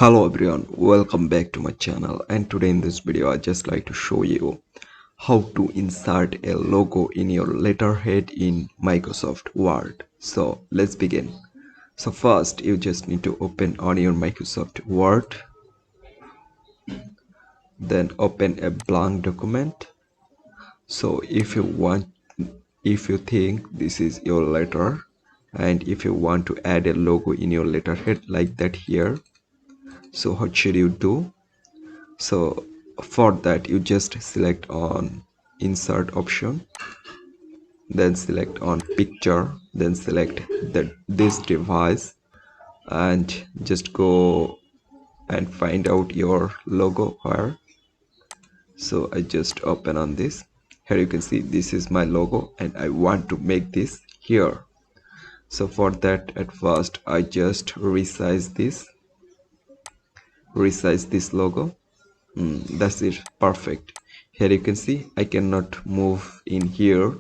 Hello everyone, welcome back to my channel, and today in this video I just like to show you how to insert a logo in your letterhead in Microsoft Word. So let's begin. So first you just need to open on your Microsoft Word, then open a blank document. So if you think this is your letter and if you want to add a logo in your letterhead like that here, so what should you do? So for that you just select on insert option, then select on picture, then select this device and just go and find out your logo here. So I just open on this. Here you can see this is my logo and I want to make this here. So for that, at first I just resize this logo. That's it, perfect. Here you can see I cannot move in here,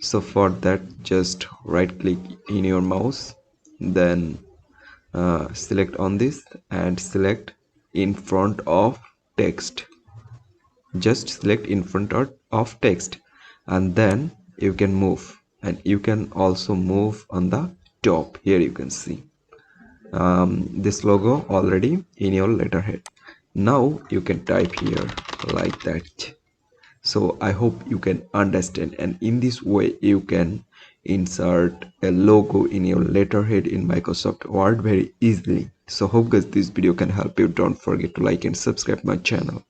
so for that just right click in your mouse, then select on this and select in front of text. Just select in front of text and then you can move, and you can also move on the top. Here you can see this logo already in your letterhead. Now you can type here like that. So I hope you can understand, and in this way you can insert a logo in your letterhead in Microsoft Word very easily. So hope guys this video can help you. Don't forget to like and subscribe my channel.